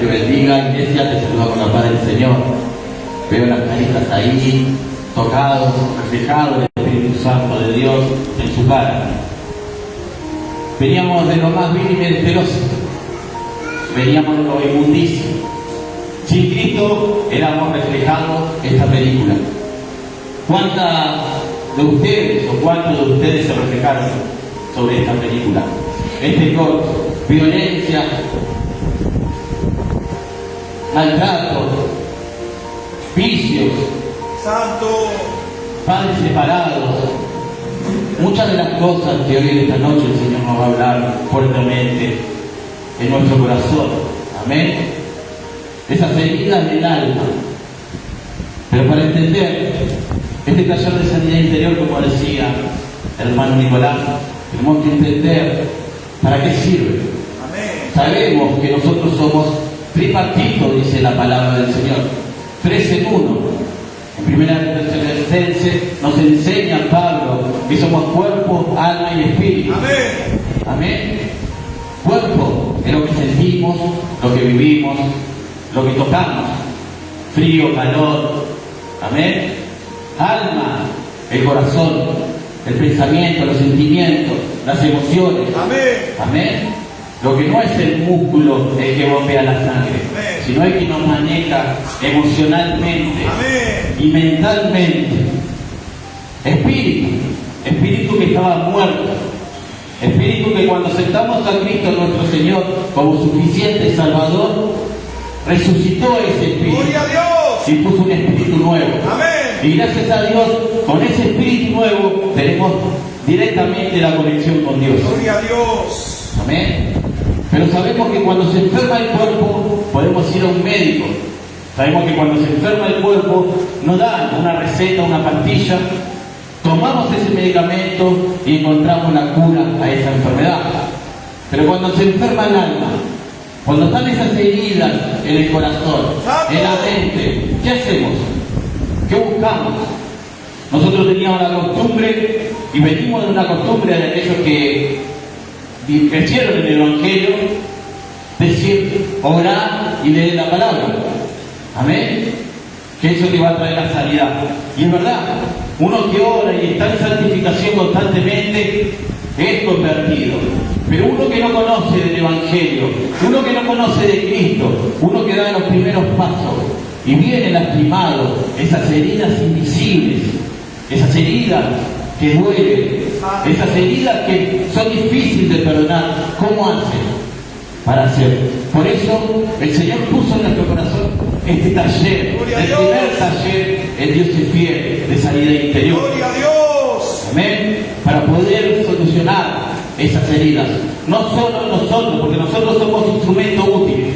te bendiga. Iglesia, te saluda con la paz del Señor. Veo las caritas ahí, tocados, reflejados el Espíritu Santo de Dios en su cara. Veníamos de lo más vil y menesteroso. Veníamos de lo inmundicio. Sin Cristo éramos reflejados en esta película. ¿Cuántas de ustedes o cuántos de ustedes se reflejaron sobre esta película? Este corto, violencia, maltrato, vicios, santo, padres separados, muchas de las cosas que hoy en esta noche el Señor nos va a hablar fuertemente en nuestro corazón. Amén. Esas heridas del alma. Pero para entender este taller de sanidad interior, como decía el hermano Nicolás, tenemos que entender para qué sirve. amén, Sabemos que nosotros somos tripartitos, dice la palabra del Señor, 3 en 1. En primera Tesalonicenses nos enseña Pablo que somos cuerpo, alma y espíritu. amén, Amén. Cuerpo es lo que sentimos, lo que vivimos, lo que tocamos. Frío, calor. Amén. Alma, el corazón, el pensamiento, los sentimientos, las emociones. amén, Amén. Lo que no es el músculo el que bombea la sangre, amén, sino el que nos maneja emocionalmente amén, y mentalmente. Espíritu que estaba muerto. Espíritu que cuando aceptamos a Cristo nuestro Señor como suficiente Salvador, resucitó ese espíritu gloria a Dios, y puso un espíritu nuevo. amén, Y gracias a Dios, con ese espíritu nuevo, tenemos directamente la conexión con Dios. gloria a Dios, Amén. Pero sabemos que cuando se enferma el cuerpo, podemos ir a un médico. Sabemos que cuando se enferma el cuerpo, nos dan una receta, una pastilla, tomamos ese medicamento y encontramos la cura a esa enfermedad. Pero cuando se enferma el alma, cuando están esas heridas en el corazón, en la mente, ¿qué hacemos? ¿Qué buscamos? Nosotros teníamos la costumbre, y venimos de una costumbre de aquellos que crecieron en el Evangelio, decir, orar y leer la palabra. Amén. Que eso te va a traer la sanidad. Y es verdad, uno que ora y está en santificación constantemente es convertido. Pero uno que no conoce del Evangelio, uno que no conoce de Cristo, uno que da los primeros pasos y viene lastimado, esas heridas invisibles, esas heridas que duelen, esas heridas que son difíciles de perdonar, ¿cómo hacen para hacer? Por eso el Señor puso en nuestro corazón este taller, el primer taller, el Dios es fiel, de sanidad interior. gloria a Dios, Amén. Para poder solucionar esas heridas. No solo nosotros, porque nosotros somos instrumento útil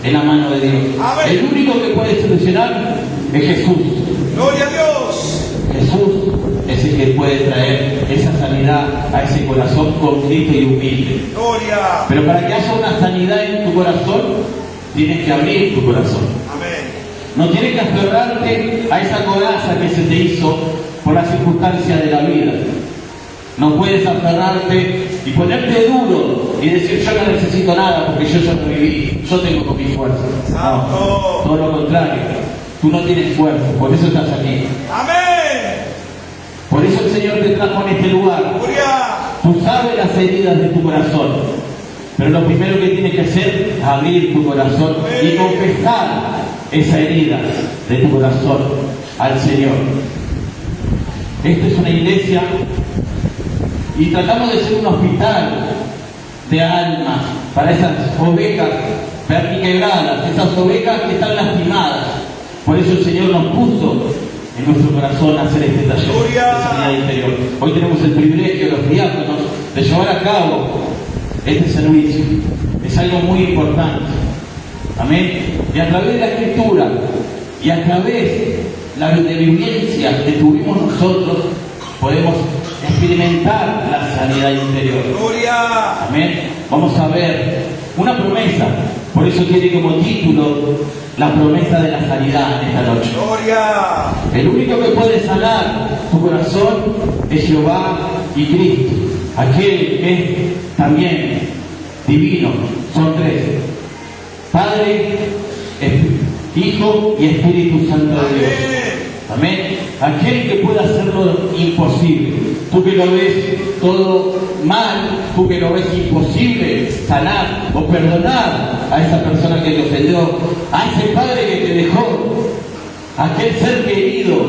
en la mano de Dios. Amén. El único que puede solucionar es Jesús. gloria a Dios, Jesús es el que puede traer esa sanidad a ese corazón contrito y humilde. gloria, Pero para que haya una sanidad en tu corazón, tienes que abrir tu corazón. amén, No tienes que aferrarte a esa coraza que se te hizo por las circunstancias de la vida. No puedes aferrarte y ponerte duro y decir yo no necesito nada porque yo ya lo viví, yo tengo con mi fuerza. No, todo lo contrario. Tú no tienes fuerza, por eso estás aquí. amén, Por eso el Señor te trajo en este lugar. gloria, Tú sabes las heridas de tu corazón, pero lo primero que tienes que hacer es abrir tu corazón y confesar esa herida de tu corazón al Señor. Esto es una iglesia y tratamos de ser un hospital de almas para esas ovejas perniquebradas, esas ovejas que están lastimadas. Por eso el Señor nos puso en nuestro corazón hacer este taller de sanidad interior. Hoy tenemos el privilegio, los diáconos, de llevar a cabo este servicio. Es algo muy importante. Amén. Y a través de la Escritura y a través de la vivencia que tuvimos nosotros, podemos experimentar la sanidad interior. gloria, Amén. Vamos a ver una promesa. Por eso tiene como título la promesa de la sanidad en esta noche. gloria, El único que puede sanar tu corazón es Jehová y Cristo, aquel que es también divino. Son tres: Padre, Hijo y Espíritu Santo de Dios. Amén. Aquel que pueda hacer lo imposible. Tú que lo ves todo mal, tú que lo ves imposible sanar o perdonar a esa persona que te ofendió, a ese padre que te dejó, a aquel ser querido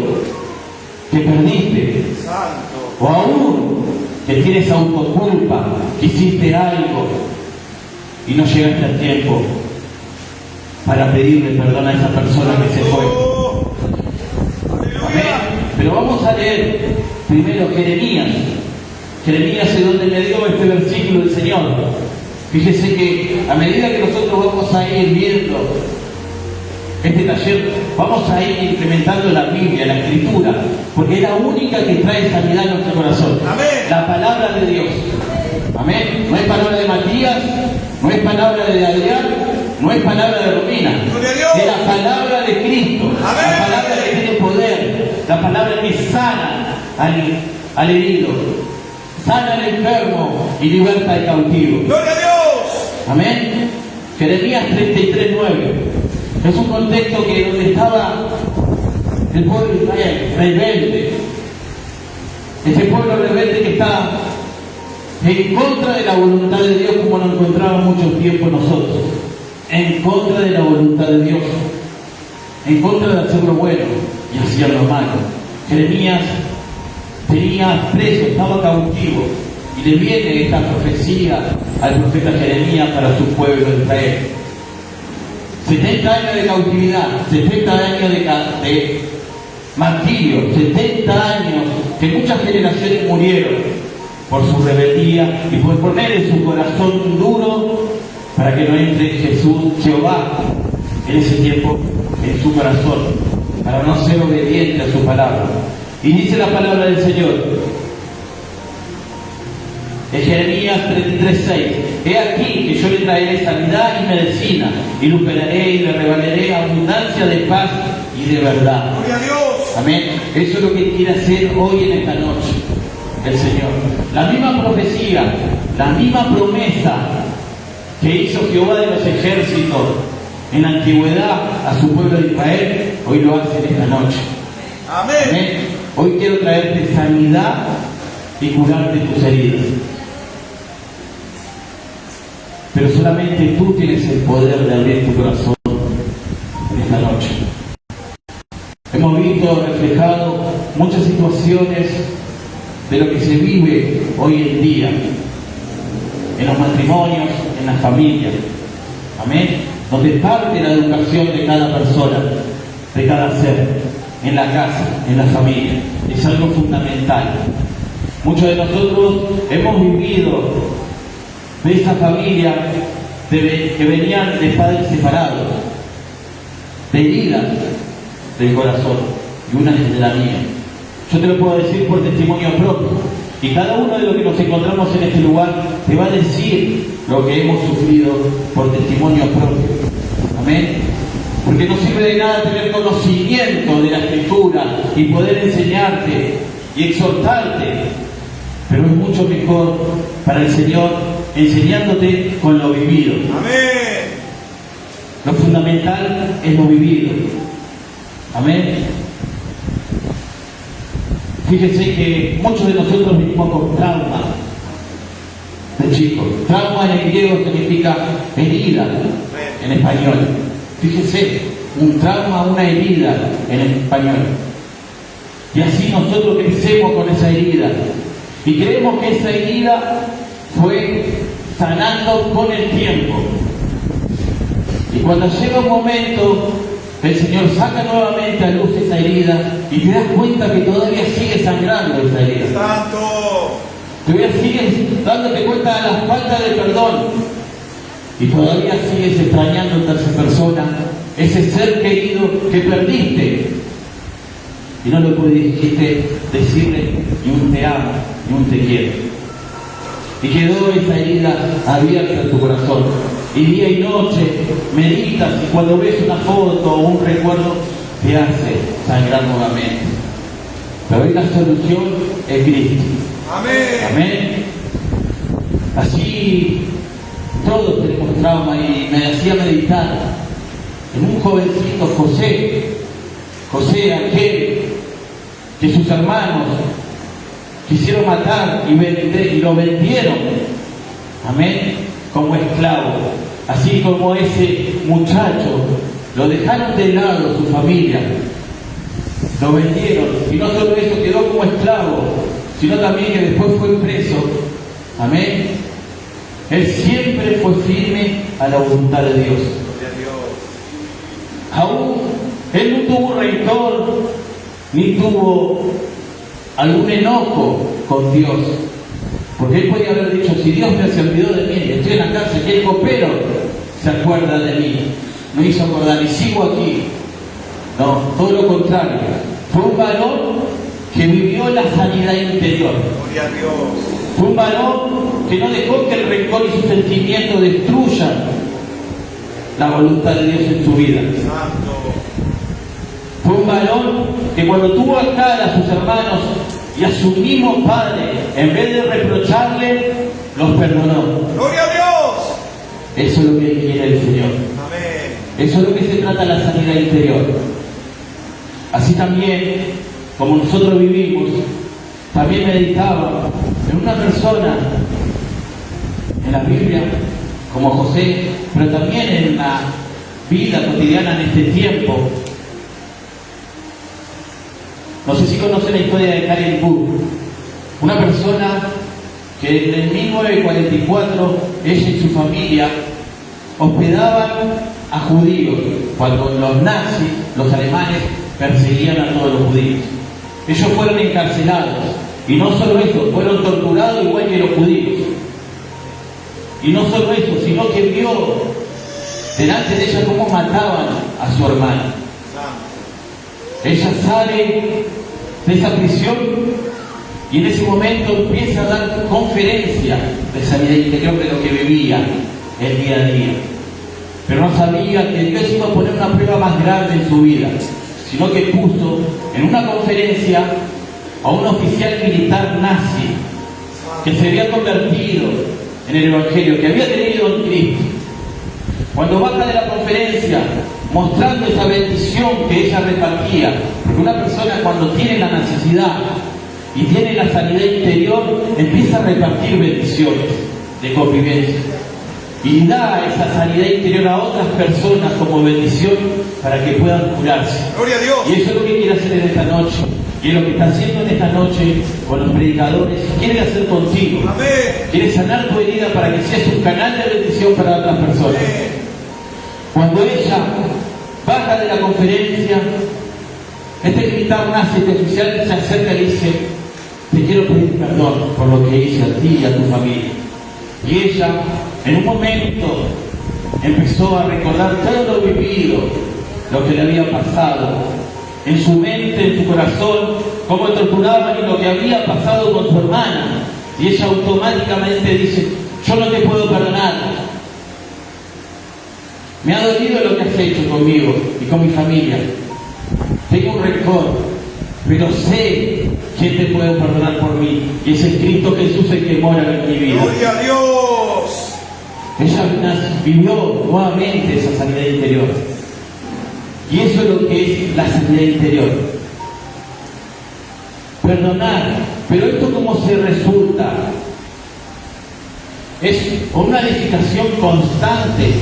que perdiste, Santo. o aún que tienes autoculpa, que hiciste algo y no llegaste a tiempo para pedirle perdón a esa persona que se fue. Amén. Pero vamos a leer primero Jeremías. Jeremías es donde me dio este versículo del Señor. Fíjese que a medida que nosotros vamos a ir viendo este taller, vamos a ir implementando la Biblia, la Escritura, porque es la única que trae sanidad a nuestro corazón. Amén. La palabra de Dios. Amén. No es palabra de Matías, no es palabra de Adrián, no es palabra de Romina. Gloria a Dios. Es la palabra de Cristo. Amén. La palabra que tiene poder. La palabra que sana al herido, sana al enfermo y liberta al cautivo. Gloria a Dios. Amén. Jeremías 33:9. Es un contexto que donde estaba el pueblo de Israel, rebelde. Ese pueblo rebelde que está en contra de la voluntad de Dios, como nos encontramos mucho tiempo nosotros. En contra de la voluntad de Dios. En contra de hacer lo bueno y hacer lo malo. Jeremías tenía preso, estaba cautivo. Y le viene esta profecía al profeta Jeremías para su pueblo de Israel. 70 años de cautividad, 70 años de martirio, 70 años que muchas generaciones murieron por su rebeldía y por poner en su corazón duro para que no entre Jesús, Jehová, en ese tiempo en su corazón, para no ser obediente a su palabra. Y dice la palabra del Señor en Jeremías 33:6: he aquí que yo le traeré sanidad y medicina, y lo operaré y le revelaré abundancia de paz y de verdad. Gloria a Dios. Amén. Eso es lo que quiere hacer hoy en esta noche el Señor. La misma profecía, la misma promesa que hizo Jehová de los ejércitos en la antigüedad a su pueblo de Israel, hoy lo hace en esta noche. Amén. Amén. Hoy quiero traerte sanidad y curarte tus heridas. Pero solamente tú tienes el poder de abrir tu corazón en esta noche. Hemos visto reflejado muchas situaciones de lo que se vive hoy en día, en los matrimonios, en las familias. Amén. Donde parte la educación de cada persona, de cada ser, en la casa, en la familia. Es algo fundamental. Muchos de nosotros hemos vivido de esa familia que venían de padres separados, de heridas del corazón, y una es de la mía. Yo te lo puedo decir por testimonio propio, y cada uno de los que nos encontramos en este lugar te va a decir lo que hemos sufrido por testimonio propio. Amén. Porque no sirve de nada tener conocimiento de la Escritura y poder enseñarte y exhortarte, pero es mucho mejor para el Señor enseñándote con lo vivido. Amén. Lo fundamental es lo vivido. Amén. Fíjense que muchos de nosotros vivimos con trauma de chicos. Trauma en el griego significa herida en español. Fíjense, un trauma, una herida en español. Y así nosotros crecemos con esa herida. Y creemos que esa herida fue sanando con el tiempo. Y cuando llega un momento, el Señor saca nuevamente a luz esa herida y te das cuenta que todavía sigue sangrando esa herida. Santo. Todavía sigues dándote cuenta de la falta de perdón. Y todavía sigues extrañando a esa persona, ese ser querido que perdiste. Y no le pudiste decirle ni un te amo, ni un te quiero. Y quedó esa herida abierta en tu corazón. Y día y noche meditas y cuando ves una foto o un recuerdo te hace sangrar nuevamente. Pero hoy la solución es Cristo. Amén. Amén. Así todos tenemos trauma y me hacía meditar en un jovencito José aquel que sus hermanos quisieron matar y lo vendieron, amén, como esclavo. Así como ese muchacho, lo dejaron de lado su familia, lo vendieron, y no solo eso, quedó como esclavo, sino también que después fue preso, amén. Él siempre fue firme a la voluntad de Dios. Aún él no tuvo rencor, ni tuvo algún enojo con Dios, porque él podía haber dicho: si Dios me se olvidó de mí, estoy en la cárcel, que el copero se acuerda de mí, me hizo acordar y sigo aquí. No, todo lo contrario, fue un varón que vivió la sanidad interior. Gloria a Dios. Fue un varón que no dejó que el rencor y sus sentimientos destruyan la voluntad de Dios en su vida. Santo. Fue un varón que cuando tuvo acá a sus hermanos y a su mismo padre, en vez de reprocharle, los perdonó. Gloria a Dios. Eso es lo que quiere el Señor. Amén. Eso es lo que se trata la sanidad interior. Así también, como nosotros vivimos, también meditaba en una persona en la Biblia, como José, pero también en la vida cotidiana en este tiempo. No sé si conocen la historia de Karen Book, una persona que en el 1944 ella y su familia hospedaban a judíos cuando los nazis, los alemanes, perseguían a todos los judíos. Ellos fueron encarcelados, y no solo eso, fueron torturados igual que los judíos. Y no solo eso, sino que vio delante de ella cómo mataban a su hermana. Ella sale de esa prisión y en ese momento empieza a dar conferencia de sanidad interior de lo que vivía el día a día. Pero no sabía que Dios iba a poner una prueba más grande en su vida, sino que puso en una conferencia a un oficial militar nazi que se había convertido en el Evangelio, que había creído en Cristo. Cuando baja de la conferencia, mostrando esa bendición que ella repartía, porque una persona cuando tiene la necesidad y tiene la sanidad interior, empieza a repartir bendiciones de convivencia y da esa sanidad interior a otras personas como bendición para que puedan curarse. Gloria a Dios. Y eso es lo que quiere hacer en esta noche, y es lo que está haciendo en esta noche con los predicadores, quiere hacer contigo. Amén. Quiere sanar tu herida para que seas un canal de bendición para otras personas. Amén. Cuando ella baja de la conferencia, este militar nazi, este oficial, se acerca y dice: te quiero pedir perdón por lo que hice a ti y a tu familia. Y ella, en un momento, empezó a recordar todo lo vivido, lo que le había pasado, en su mente, en su corazón, cómo torturaban y lo que había pasado con su hermana. Y ella automáticamente dice: yo no te puedo perdonar. Me ha dolido lo que has hecho conmigo y con mi familia. Tengo un rencor, pero sé quién te puede perdonar por mí. Y es el Cristo Jesús el que mora en mi vida. Gloria a Dios. Ella vivió nuevamente esa sanidad interior. Y eso es lo que es la sanidad interior. Perdonar. Pero esto cómo se resulta. Es una edificación constante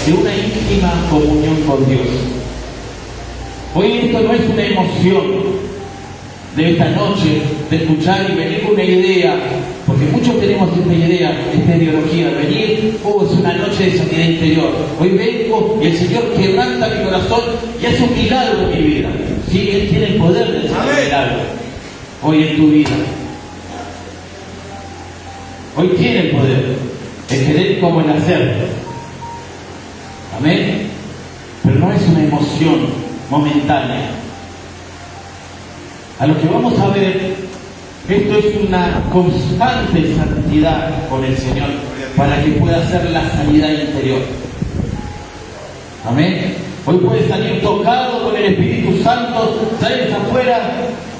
de una íntima comunión con Dios. Hoy esto no es una emoción de esta noche, de escuchar y venir con una idea, porque muchos tenemos esta idea, esta ideología, venir, es una noche de sanidad interior. Hoy vengo y el Señor quebranta mi corazón y hace un milagro en mi vida. Sí, Él tiene el poder de hacer un milagro hoy en tu vida. Hoy tiene el poder, el querer como el hacer. Amén. Pero no es una emoción momentánea. A lo que vamos a ver, esto es una constante santidad con el Señor para que pueda hacer la sanidad interior. Amén. Hoy puedes salir tocado con el Espíritu Santo, sales afuera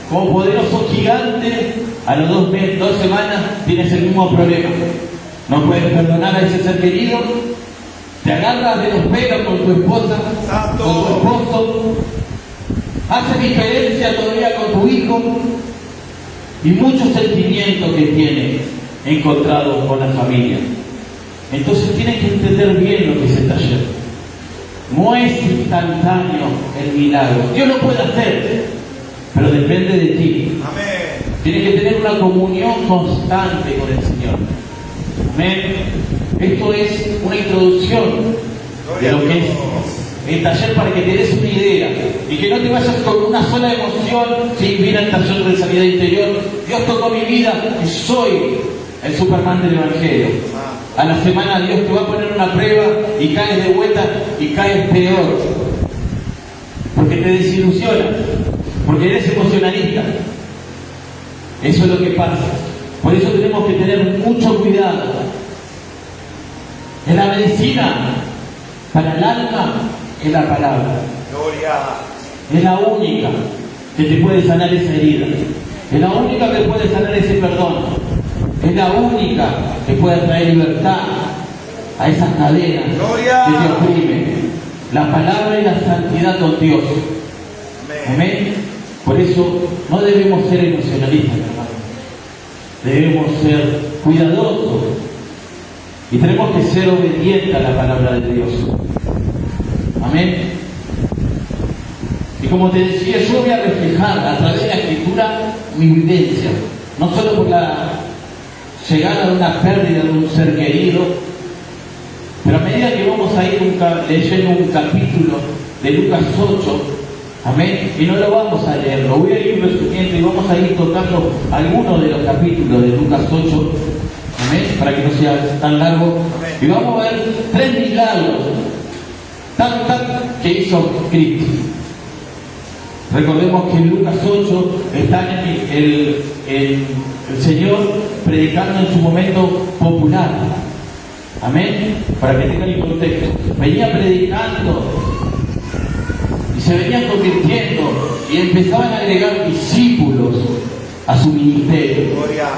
como poderoso gigante, a las 2 semanas tienes el mismo problema. No puedes perdonar a ese ser querido, te agarras de los pelos con tu esposa, Santo. con tu esposo, hace diferencia todavía con tu hijo y muchos sentimientos que tiene encontrado con la familia. Entonces tienes que entender bien lo que es el taller. No es instantáneo el milagro. Dios lo puede hacer, pero depende de ti. Amén. Tienes que tener una comunión constante con el Señor. Amén. Esto es una introducción de lo que es el taller para que te des una idea y que no te vayas con una sola emoción sin ir al taller de sanidad interior. Dios tocó mi vida y soy el Superman del Evangelio. A la semana Dios te va a poner una prueba y caes de vuelta y caes peor. Porque te desilusionas, porque eres emocionalista. Eso es lo que pasa. Por eso tenemos que tener mucho cuidado. En la medicina, para el alma, es la palabra. Gloria. Es la única que te puede sanar esa herida. Es la única que puede sanar ese perdón. Es la única que puede traer libertad a esas cadenas Gloria. que te oprimen. La palabra y la santidad con Dios. Amén. Amén. Por eso no debemos ser emocionalistas, hermano. Debemos ser cuidadosos y tenemos que ser obedientes a la palabra de Dios. Amén. Y como te decía, yo voy a reflejar a través de la Escritura mi vivencia, no solo por la llegada de una pérdida de un ser querido, pero a medida que vamos a ir leyendo un capítulo de Lucas 8, amén, y no lo vamos a leer, lo voy a ir resumiendo y vamos a ir tocando algunos de los capítulos de Lucas 8, amén, para que no sea tan largo, y vamos a ver 3 milagros que hizo Cristo. Recordemos que en Lucas 8 está el Señor predicando en su momento popular. Amén. Para que tengan el contexto. Venía predicando y se venían convirtiendo y empezaban a agregar discípulos a su ministerio. Gloria.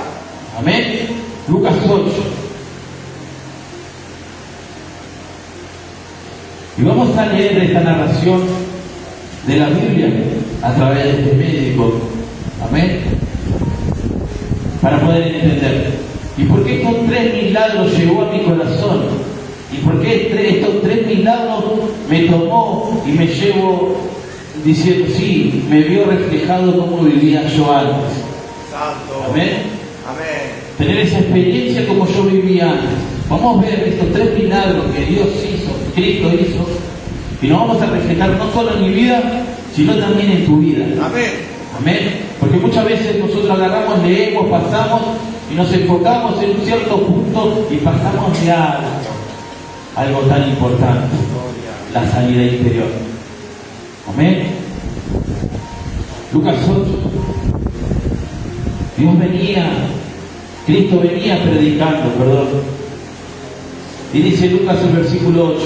Amén. Lucas 8. Y vamos a leer esta narración de la Biblia a través de este médico. Amén. Para poder entender. ¿Y por qué estos 3 milagros llegó a mi corazón? ¿Y por qué estos 3 milagros me tomó y me llevo diciendo, sí, me vio reflejado como vivía yo antes? Santo. Amén. Amén. Tener esa experiencia como yo vivía antes. Vamos a ver estos 3 milagros que Dios hizo, Cristo hizo, y nos vamos a reflejar no solo en mi vida, sino también en tu vida. Amén. Amén. Porque muchas veces nosotros agarramos, leemos, pasamos y nos enfocamos en un cierto punto y pasamos de algo tan importante, la sanidad interior. Amén. Lucas 8. Cristo venía predicando, perdón. Y dice Lucas el versículo 8,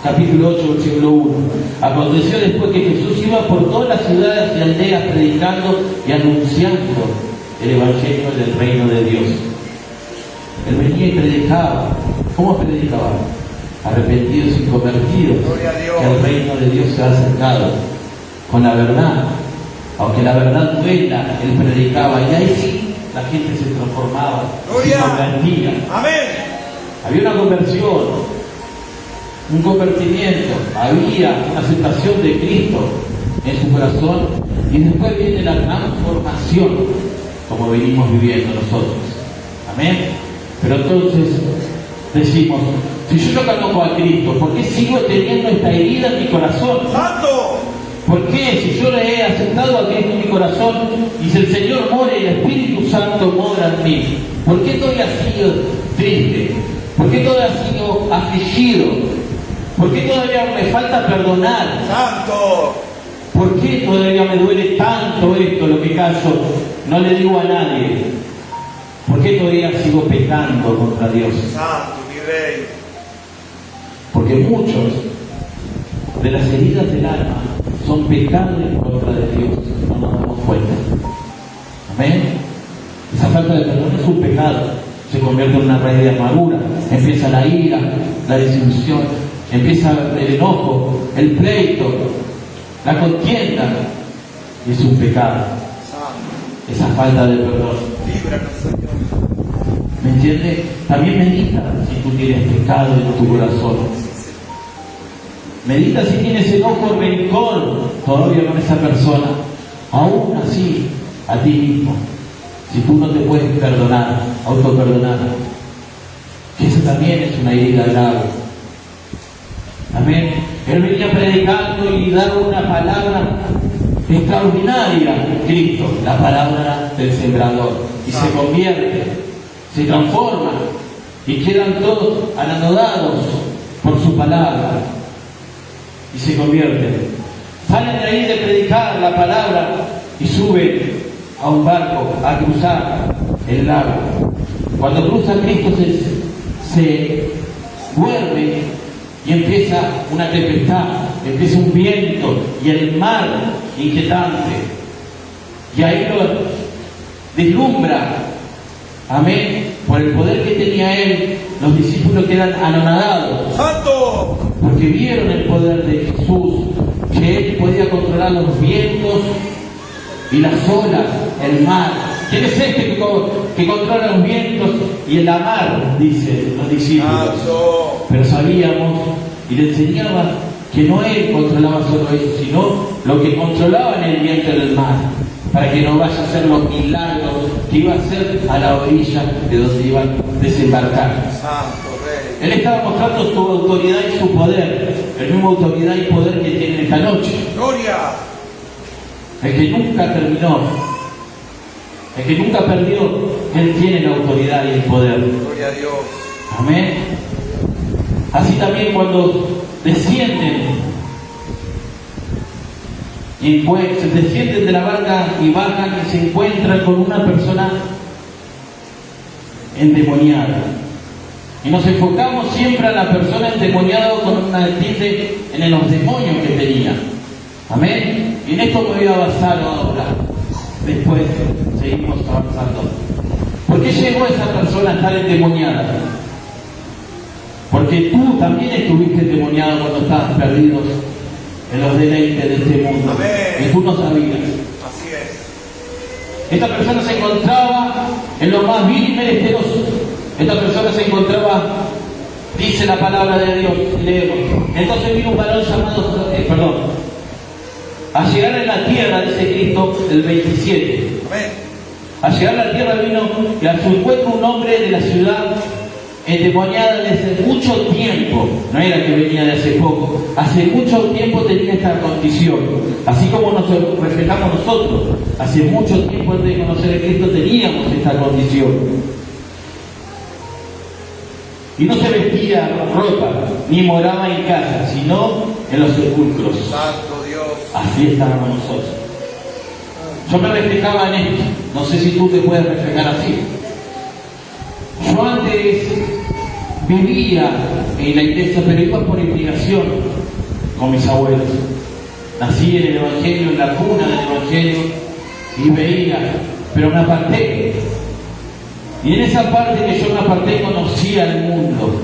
capítulo 8, versículo 1. Aconteció después que Jesús iba por todas las ciudades y aldeas predicando y anunciando el evangelio del reino de Dios. Él venía y predicaba. ¿Cómo predicaba? Arrepentidos y convertidos, Gloria a Dios. que el reino de Dios se ha acercado. Con la verdad, aunque la verdad duela, él predicaba y ahí sí la gente se transformaba, Gloria. se convertía. Amén. Había una conversión, un convertimiento, había una aceptación de Cristo en su corazón y después viene la transformación como venimos viviendo nosotros. Amén. Pero entonces decimos, si yo no conozco a Cristo, ¿por qué sigo teniendo esta herida en mi corazón? Santo. ¿Por qué si yo le he aceptado a Cristo en mi corazón y si el Señor mora y el Espíritu Santo mora en mí? ¿Por qué todavía sigo triste? ¿Por qué todavía sigo afligido? ¿Por qué todavía me falta perdonar? Santo. ¿Por qué todavía me duele tanto esto, lo que callo? No le digo a nadie. ¿Por qué todavía sigo pecando contra Dios? Santo, mi Rey. Porque muchos de las heridas del alma son pecados en contra de Dios. No nos damos cuenta. Amén. Esa falta de perdón es un pecado. Se convierte en una raíz de amargura. Empieza la ira, la desilusión. empieza el enojo, el pleito, la contienda. Y es un pecado, Santo. esa falta de perdón. Líbranos, Señor. ¿Me entiendes? También medita si tú tienes pecado en tu corazón. Medita si tienes enojo, rencor todavía con esa persona. Aún así, a ti mismo. Si tú no te puedes perdonar, autoperdonar. Que eso también es una herida grave. Amén. Él venía predicando y daba una palabra extraordinaria, Cristo, la palabra del sembrador. Y se convierte, se transforma y quedan todos anodados por su palabra. Y se convierten. Salen de ahí de predicar la palabra y suben a un barco a cruzar el lago. Cuando cruza Cristo se duerme y empieza una tempestad, empieza un viento y el mar inquietante. Y ahí lo deslumbra. Amén. Por el poder que tenía él, los discípulos quedan anonadados. ¡Santo! Porque vieron el poder de Jesús, que él podía controlar los vientos y las olas, el mar. ¿Quién es este que controla los vientos y la mar? Dicen los discípulos. Santo. Pero sabíamos y le enseñaba que no él controlaba solo eso, sino lo que controlaba en el viento del mar, para que no vaya a hacer los milagros que iba a hacer a la orilla de donde iban a desembarcar. Santo Rey. Él estaba mostrando su autoridad y su poder, el mismo autoridad y poder que tiene esta noche. Gloria. El que nunca terminó, el que nunca perdió, él tiene la autoridad y el poder. Gloria a Dios. Amén. Así también cuando descienden y pues descienden de la barca y bajan y se encuentran con una persona endemoniada. Y nos enfocamos siempre a la persona endemoniada con una tilde en los demonios que tenía. Amén. Y en esto me voy a basar ahora. Después seguimos avanzando. ¿Por qué llegó esa persona a estar endemoniada? Porque tú también estuviste endemoniado cuando estabas perdido en los deleites de este mundo. Amén. Y tú no sabías. Así es. Esta persona se encontraba en lo más vil y menesteroso. Esta persona se encontraba, dice la palabra de Dios, leemos. Entonces vino un varón llamado, a llegar a la tierra, dice Cristo, el 27. Amén. A llegar a la tierra vino y a su encuentro un hombre de la ciudad endemoniada desde mucho tiempo. No era que venía de hace poco. Hace mucho tiempo tenía esta condición. Así como nos reflejamos nosotros. Hace mucho tiempo antes de conocer a Cristo teníamos esta condición. Y no se vestía ropa, ni moraba en casa, sino en los sepulcros. Santo Dios. Así estábamos nosotros. Yo me reflejaba en esto. No sé si tú te puedes reflejar así. Yo antes vivía en la iglesia, pero iba por obligación con mis abuelos. Nací en el Evangelio, en la cuna del Evangelio, y veía, pero me aparté. Y en esa parte que yo me aparté conocía el mundo.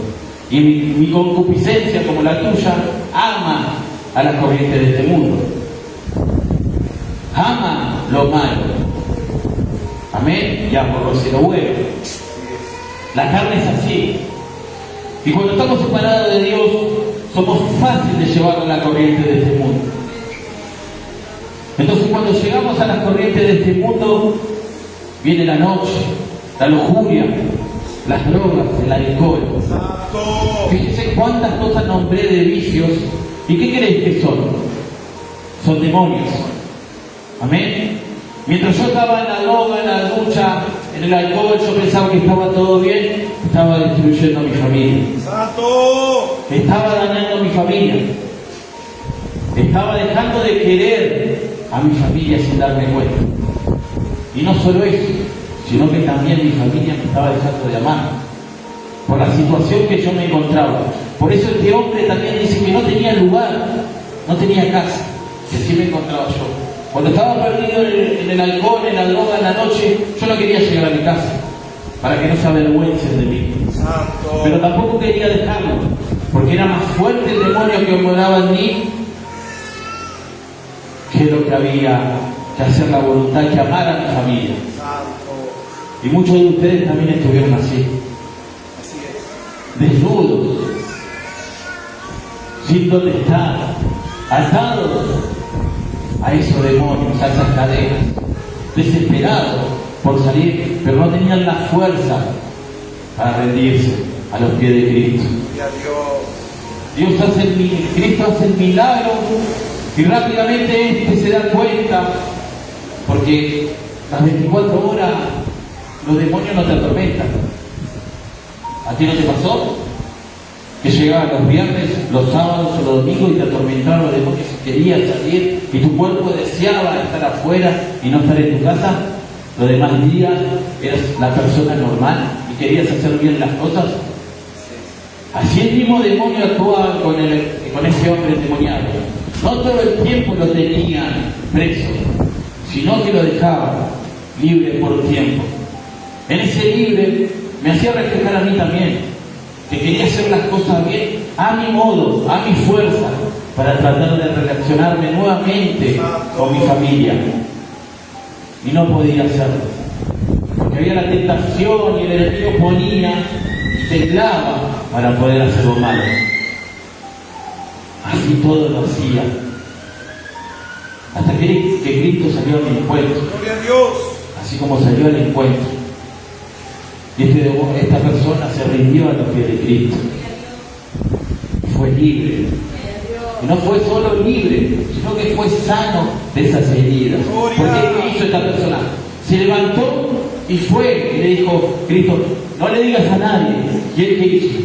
Y mi concupiscencia, como la tuya, ama a las corrientes de este mundo. Ama lo malo. Amén. Ya por lo bueno. La carne es así. Y cuando estamos separados de Dios, somos fáciles de llevar a la corriente de este mundo. Entonces cuando llegamos a las corrientes de este mundo, viene la noche, la lujuria, las drogas, el alcohol. Santo. Fíjense cuántas cosas nombré de vicios. ¿Y qué creéis que son? Son demonios. Amén. Mientras yo estaba en la droga, en la lucha, en el alcohol, yo pensaba que estaba todo bien, estaba destruyendo a mi familia. Santo. Estaba dañando a mi familia. Estaba dejando de querer a mi familia sin darme cuenta. Y no solo eso, sino que también mi familia me estaba dejando de amar. Por la situación que yo me encontraba. Por eso este hombre también dice que no tenía lugar, no tenía casa, que así me encontraba yo. Cuando estaba perdido en el alcohol, en la droga, en la noche, yo no quería llegar a mi casa, para que no se avergüencen de mí. Santo. Pero tampoco quería dejarlo, porque era más fuerte el demonio que moraba en mí que lo que había que hacer la voluntad, que amar a mi familia. Santo. Y muchos de ustedes también estuvieron así, Así es. desnudos, sin dónde estar, atados a esos demonios, a esas cadenas, desesperados por salir, pero no tenían la fuerza para rendirse a los pies de Cristo. Y a Dios. Cristo hace el milagro y rápidamente este se da cuenta, porque las 24 horas los demonios no te atormentan. ¿A ti no te pasó? Que llegaban los viernes, los sábados o los domingos y te atormentaban los demonios y querías salir y tu cuerpo deseaba estar afuera y no estar en tu casa. Los demás días eras la persona normal y querías hacer bien las cosas. Así el mismo demonio actuaba con ese hombre endemoniado. No todo el tiempo lo tenían preso, sino que lo dejaban libre por un tiempo. En ese libre me hacía reflejar a mí también, que quería hacer las cosas bien, a mi modo, a mi fuerza, para tratar de relacionarme nuevamente con mi familia. Y no podía hacerlo, porque había la tentación y el enemigo ponía y temblaba para poder hacer lo malo. Así todo lo hacía, hasta que Cristo salió al encuentro, Gloria a Dios. así como salió al encuentro. Y esta persona se rindió a los pies de Cristo. Fue libre. Y no fue solo libre, sino que fue sano de esas heridas. ¿Por qué hizo esta persona? Se levantó y fue y le dijo, Cristo, no le digas a nadie. ¿Y él qué hizo?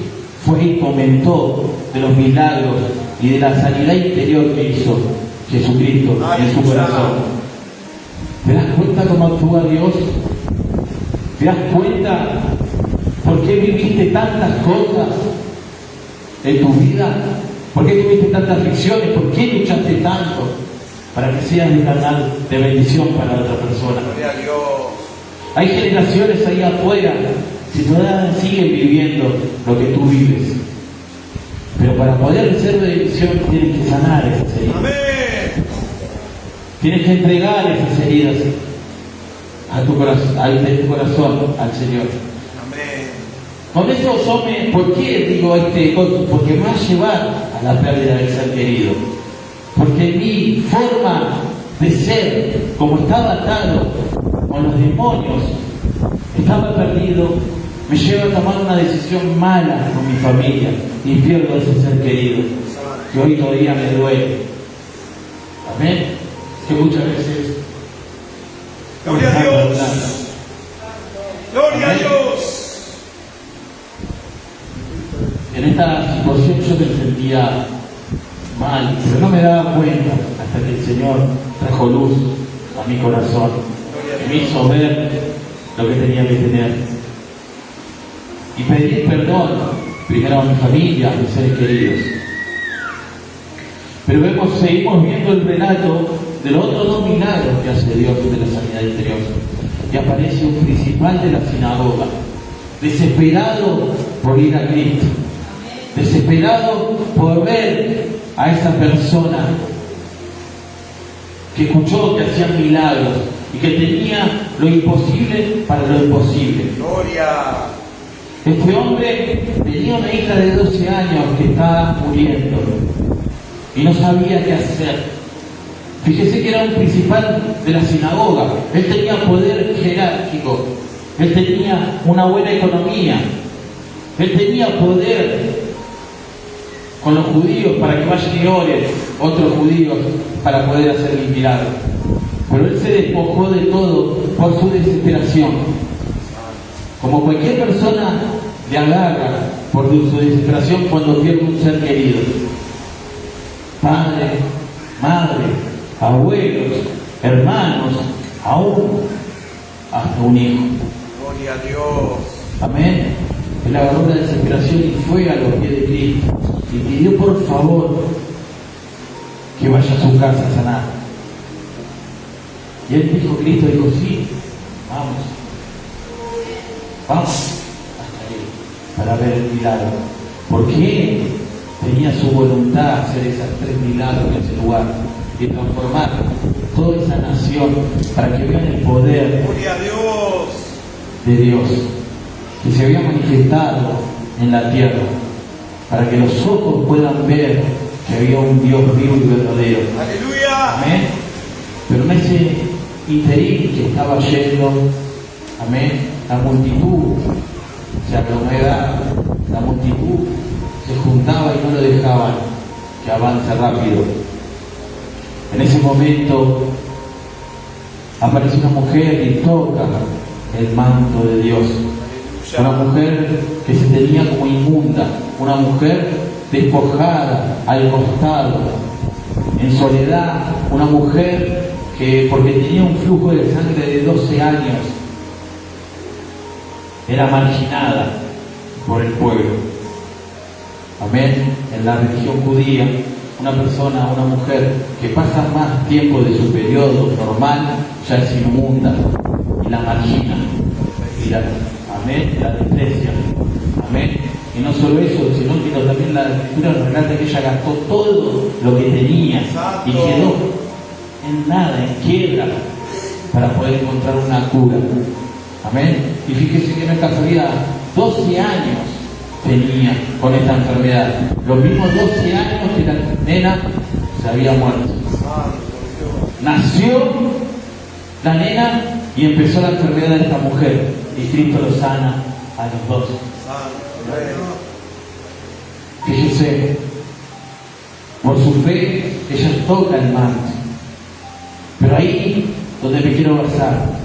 Fue y comentó de los milagros y de la sanidad interior que hizo Jesucristo en su corazón. ¿Te das cuenta cómo actúa Dios? ¿Te das cuenta por qué viviste tantas cosas en tu vida? ¿Por qué tuviste tantas aflicciones? ¿Por qué luchaste tanto? Para que seas un canal de bendición para otra persona. Gloria a Dios. Hay generaciones ahí afuera que todavía siguen viviendo lo que tú vives. Pero para poder ser de bendición tienes que sanar esas heridas. Amén. Tienes que entregar esas heridas a tu corazón, de tu corazón al Señor. Amén. Con eso ¿por qué digo cosa? Porque me va a llevar a la pérdida del ser querido. Porque mi forma de ser, como estaba atado con los demonios, estaba perdido, me lleva a tomar una decisión mala con mi familia y pierdo ese ser querido, que hoy todavía me duele. Amén. Que muchas veces... Gloria a Dios. Gloria a Dios. En esta situación yo me sentía mal, pero no me daba cuenta hasta que el Señor trajo luz a mi corazón y me hizo ver lo que tenía que tener. Y pedir perdón primero a mi familia, a mis seres queridos. Pero seguimos viendo el relato de los otros dos milagros que hace Dios de la sanidad interior. Y aparece un principal de la sinagoga, desesperado por ir a Cristo, desesperado por ver a esa persona que escuchó que hacían milagros y que tenía lo imposible para lo imposible. Gloria. Este hombre tenía una hija de 12 años que estaba muriendo y no sabía qué hacer. Fíjese que era un principal de la sinagoga, él tenía poder jerárquico, él tenía una buena economía, él tenía poder con los judíos para que vayan y oren otros judíos para poder hacer el milagro. Pero él se despojó de todo por su desesperación. Como cualquier persona le agarra por su desesperación cuando pierde un ser querido. Padre, madre, abuelos, hermanos, aún hasta un hijo. Gloria a Dios. Amén. Él agarró la desesperación y fue a los pies de Cristo y pidió por favor que vaya a su casa a sanar. Y él dijo, Cristo dijo, sí, vamos hasta ahí para ver el milagro. ¿Por qué? tenía su voluntad hacer esos 3 milagros en ese lugar y transformar toda esa nación para que vean el poder Gloria a Dios. de Dios que se había manifestado en la tierra, para que los ojos puedan ver que había un Dios vivo y verdadero. Aleluya. Amén. Pero en ese interín que estaba yendo, amén, la multitud se aglomeraba, la multitud se juntaba y no lo dejaban que avance rápido. En ese momento aparece una mujer y toca el manto de Dios. Una mujer que se tenía como inmunda, una mujer despojada al costado, en soledad, una mujer que, porque tenía un flujo de sangre de 12 años, era marginada por el pueblo. Amén. En la religión judía, una persona, una mujer que pasa más tiempo de su periodo normal, ya es inmunda y la margina. Amén, la desprecia. Amén. Y no solo eso, sino que también la Escritura nos relata que ella gastó todo lo que tenía y quedó en nada, en quiebra, para poder encontrar una cura. Amén. Y fíjese que no es casualidad, 12 años tenía con esta enfermedad. Los mismos 12 años que la nena se había muerto. Nació la nena y empezó la enfermedad de esta mujer. Y Cristo lo sana a los 12. Fíjese, por su fe, ella toca el manto. Pero ahí donde me quiero basar.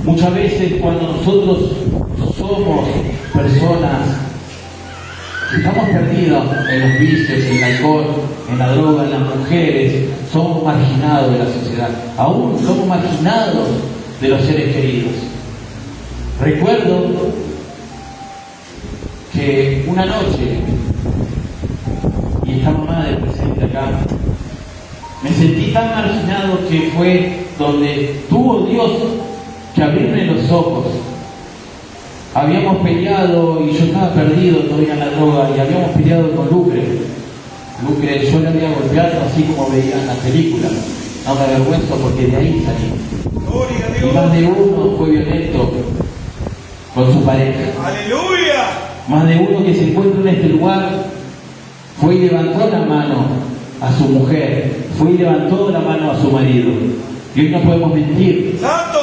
Muchas veces cuando nosotros somos personas que estamos perdidos en los vicios, en el alcohol, en la droga, en las mujeres, somos marginados de la sociedad. Aún somos marginados de los seres queridos. Recuerdo que una noche, y esta mamá de presente acá, me sentí tan marginado que fue donde tuvo Dios que abrirme los ojos. Habíamos peleado y yo estaba perdido todavía en la droga y habíamos peleado con Lucre. Lucre, yo le había golpeado así como veía en la película. No me avergüenzo porque de ahí salí. Y más de uno fue violento con su pareja. ¡Aleluya! Más de uno que se encuentra en este lugar fue y levantó la mano a su mujer, fue y levantó la mano a su marido. Y hoy no podemos mentir. ¡Santo!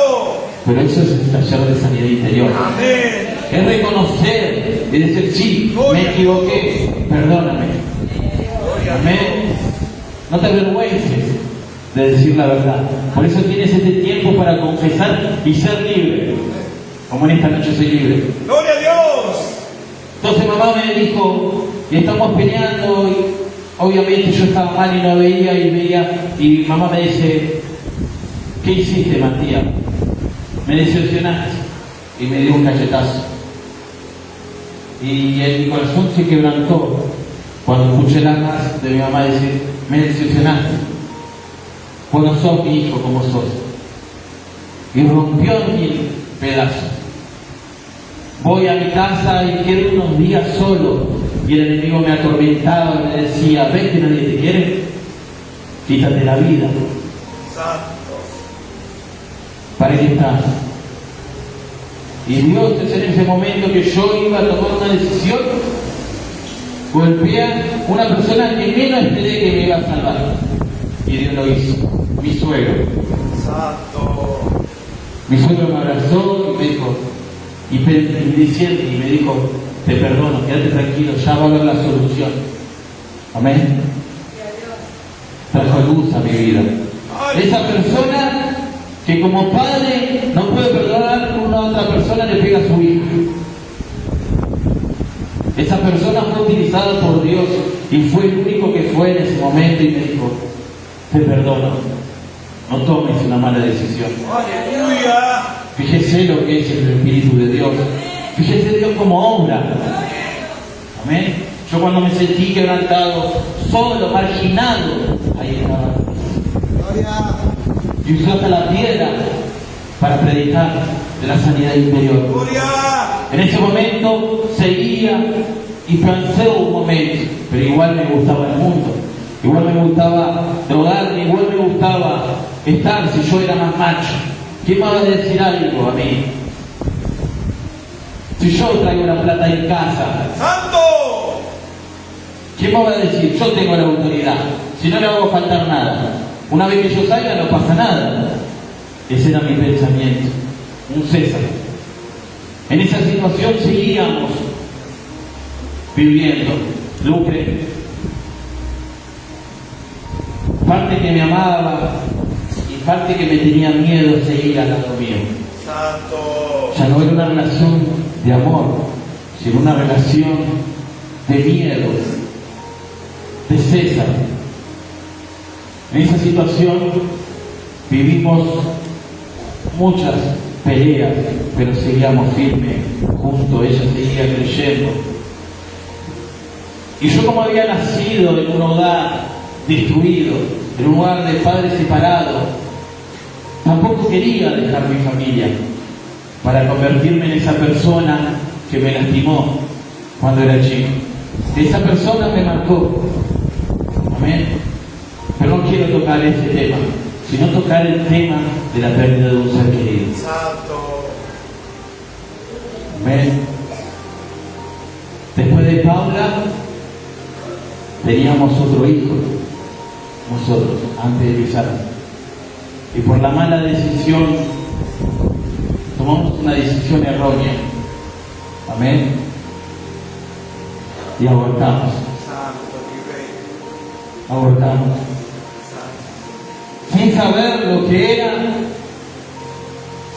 Pero eso es el taller de sanidad interior. Amén. Es reconocer y decir, sí, me equivoqué, perdóname. Amén. No te avergüences de decir la verdad. Por eso tienes este tiempo para confesar y ser libre. Como en esta noche soy libre. ¡Gloria a Dios! Entonces mamá me dijo, y estamos peleando, y obviamente yo estaba mal y no veía, y mamá me dice, ¿qué hiciste, Matías? Me decepcionaste. Y me dio un cachetazo. Y en mi corazón se quebrantó cuando escuché la voz de mi mamá decir, me decepcionaste. Pues no sos mi hijo como sos. Y rompió en mil pedazos. Voy a mi casa y quedo unos días solo. Y el enemigo me atormentaba y me decía, ¿ves que nadie te quiere? Quítate la vida. Santo. ¿Para qué estás? Y Dios es en ese momento que yo iba a tomar una decisión, golpeé a una persona que menos esperé que me iba a salvar. Y Dios lo hizo, mi suegro. Santo. Mi suegro me abrazó y me dijo, y me dijo, te perdono, quédate tranquilo, ya va a haber la solución. Amén. Trajo luz a mi vida. Esa persona que como padre no puede perdonar que una otra persona le pega a su hijo. Esa persona fue utilizada por Dios y fue el único que fue en ese momento y me dijo, te perdono, no tomes una mala decisión. ¡Aleluya! Fíjese lo que es el Espíritu de Dios. Fíjese Dios como obra. Amén. Yo cuando me sentí quebrantado, solo, marginado, ahí estaba. Y usó hasta la piedra para predicar de la sanidad interior. ¡Gloria! En ese momento seguía y pensé un momento, pero igual me gustaba el mundo, igual me gustaba drogarme, igual me gustaba estar si yo era más macho. ¿Quién me va a decir algo a mí? Si yo traigo la plata en casa, ¡Santo! ¿quién me va a decir? Yo tengo la autoridad, si no le hago faltar nada. Una vez que yo salga no pasa nada. Ese era mi pensamiento, un César. En esa situación seguíamos viviendo. Lucre, parte que me amaba y parte que me tenía miedo de seguir al lado mío. ¡Santo! Ya no era una relación de amor, sino una relación de miedo, de César. En esa situación vivimos muchas peleas, pero seguíamos firmes juntos, ella seguía creyendo. Y yo, como había nacido en un hogar destruido, en un hogar de padres separados, tampoco quería dejar mi familia para convertirme en esa persona que me lastimó cuando era chico. Esa persona me marcó. Amén. Pero no quiero tocar ese tema, sino tocar el tema de la pérdida de un ser querido. ¡Santo! Amén. Después de Paula, teníamos otro hijo, nosotros, antes de casarnos. Y por la mala decisión, tomamos una decisión errónea. Amén. Y abortamos. ¡Santo, mi rey! Abortamos. ¡Santo! Sin saber lo que era,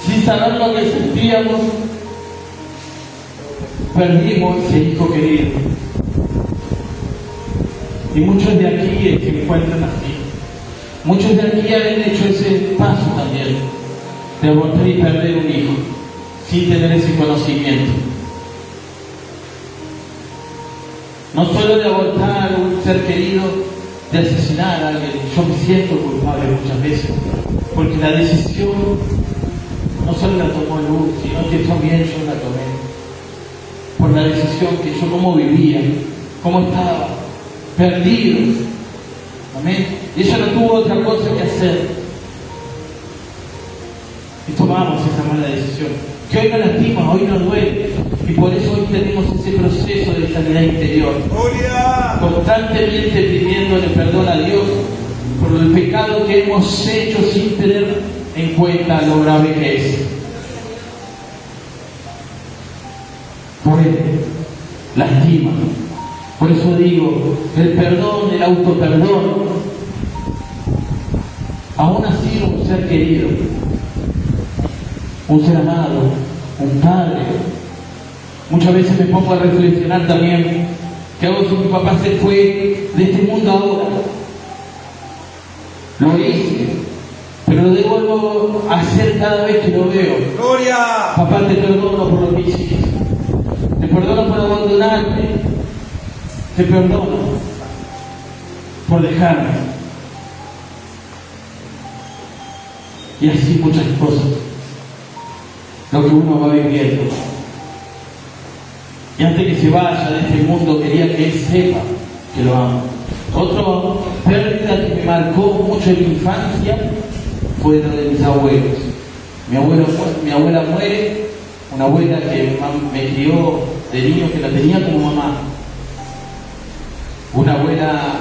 sin saber lo que sentíamos, perdimos ese hijo querido. Y muchos de aquí se encuentran así. Muchos de aquí han hecho ese paso también, de abortar y perder un hijo, sin tener ese conocimiento. No solo de abortar un ser querido, de asesinar a alguien. Yo me siento culpable muchas veces, porque la decisión no solo la tomó Luz, sino que también yo la tomé. Por la decisión que yo cómo vivía, cómo estaba, perdido. Amén. Y ella no tuvo otra cosa que hacer. Y tomamos esa mala decisión, que hoy nos lastima, hoy nos duele. Y por eso hoy tenemos ese proceso de sanidad interior. ¡Gloria! Constantemente pidiéndole perdón a Dios por el pecado que hemos hecho sin tener en cuenta lo grave que es. Por él, lastima. Por eso digo, el perdón, el autoperdón, aún así un ser querido, un ser amado, un padre. Muchas veces me pongo a reflexionar también, ¿qué hago si mi papá se fue de este mundo ahora? Lo hice, pero lo devuelvo a hacer cada vez que lo veo. ¡Gloria! Papá, te perdono por lo que hiciste, te perdono por abandonarme, te perdono por dejarme. Y así muchas cosas, lo que uno va viviendo. Y antes que se vaya de este mundo, quería que él sepa que lo amo. Otra pérdida que me marcó mucho en mi infancia fue lo de mis abuelos. Mi abuela muere, una abuela que me crió de niño, que la tenía como mamá. Una abuela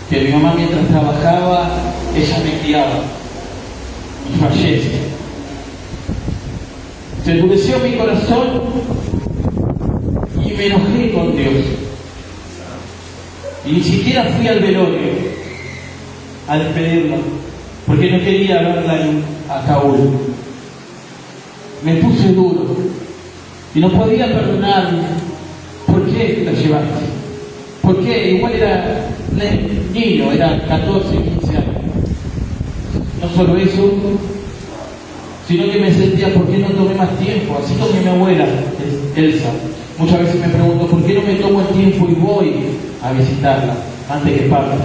que mi mamá, mientras trabajaba, ella me criaba. Y fallece. Se endureció mi corazón y me enojé con Dios. Y ni siquiera fui al velorio a despedirla, porque no quería verla en ataúd. Me puse duro y no podía perdonarme. ¿Por qué la llevaste? ¿Por qué? Igual era niño, era 14, 15 años. No solo eso, sino que me sentía, ¿por qué no tomé más tiempo? Así como mi abuela, Elsa. Muchas veces me pregunto, ¿por qué no me tomo el tiempo y voy a visitarla antes que parta?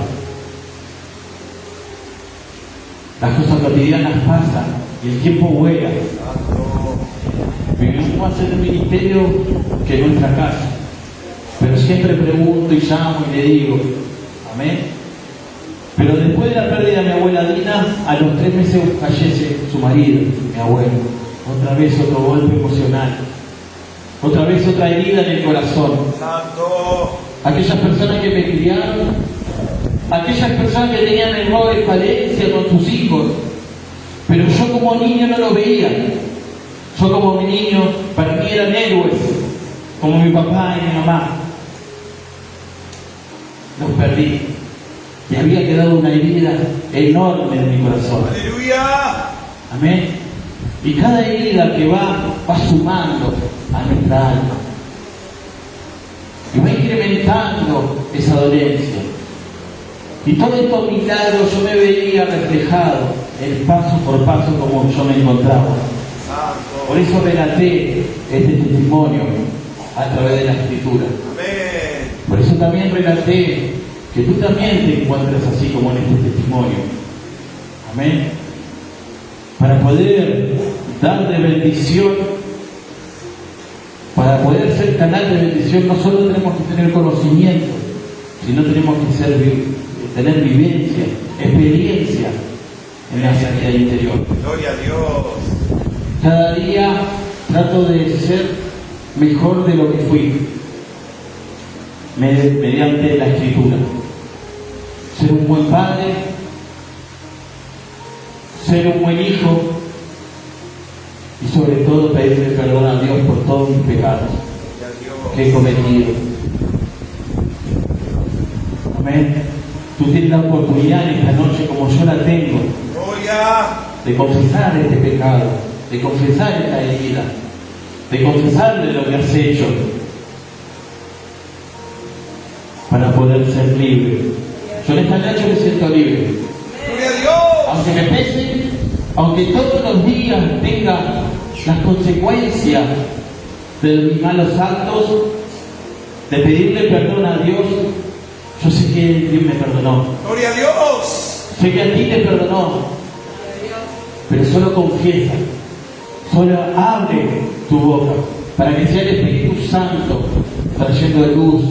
Las cosas cotidianas pasan y el tiempo vuela. Vivimos más en el ministerio que en nuestra casa, pero siempre pregunto y llamo y le digo, amén. Pero después de la pérdida de mi abuela Dina, a los 3 meses fallece su marido, mi abuelo. Otra vez otro golpe emocional. Otra vez otra herida en el corazón. Santo. Aquellas personas que me criaron, aquellas personas que tenían el grado de falencia con sus hijos, pero yo como niño no lo veía. Yo como niño, para mí eran héroes, como mi papá y mi mamá. Los perdí. Y había quedado una herida enorme en mi corazón. Aleluya. Amén. Y cada herida que va sumando a nuestra alma. Y va incrementando esa dolencia. Y todos estos milagros yo me veía reflejado, el paso por paso como yo me encontraba. Santo. Por eso relaté este testimonio a través de la Escritura. Amén. Por eso también relaté que tú también te encuentras así como en este testimonio. Amén. Para poder dar de bendición, para poder ser canal de bendición, no solo tenemos que tener conocimiento, sino tenemos que tener vivencia, experiencia en la sanidad interior. Gloria a Dios. Cada día trato de ser mejor de lo que fui, mediante la Escritura. Ser un buen padre, ser un buen hijo y sobre todo pedirle perdón a Dios por todos mis pecados Gloria a Dios. que he cometido. Amén. Tú tienes la oportunidad esta noche, como yo la tengo, Gloria. de confesar este pecado, de confesar esta herida, de confesarle lo que has hecho, para poder ser libre. Yo en esta noche me siento libre. Gloria a Dios. Aunque me pese, aunque todos los días tenga las consecuencias de mis malos actos, de pedirle perdón a Dios, yo sé que Dios me perdonó. Gloria a Dios. Sé que a ti te perdonó. Pero solo confiesa, solo abre tu boca para que sea el Espíritu Santo trayendo luz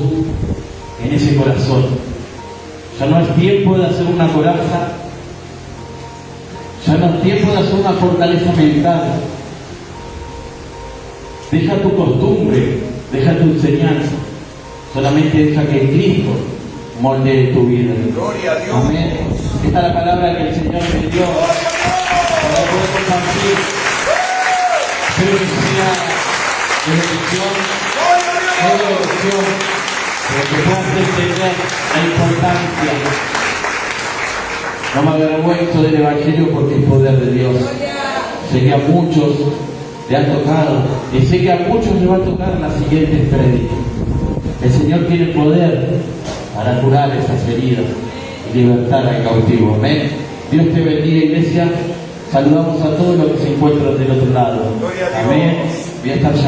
en ese corazón. Ya no es tiempo de hacer una coraza, ya no es tiempo de hacer una fortaleza mental. Deja tu costumbre, deja tu enseñanza, solamente deja que Cristo moldee tu vida. Gloria a Dios. Amén. Esta es la palabra que el Señor me dio para poder compartir. Espero que sea de bendición, no de oración, pero que puedas entender la importancia. No me avergüenzo del Evangelio porque es poder de Dios. Sé que a muchos le ha tocado y sé que a muchos le va a tocar las siguientes prédicas. El Señor tiene poder para curar esas heridas y libertar al cautivo. Amén. Dios te bendiga, iglesia. Saludamos a todos los que se encuentran del otro lado. Gloria a Dios. Amén. Voy a estar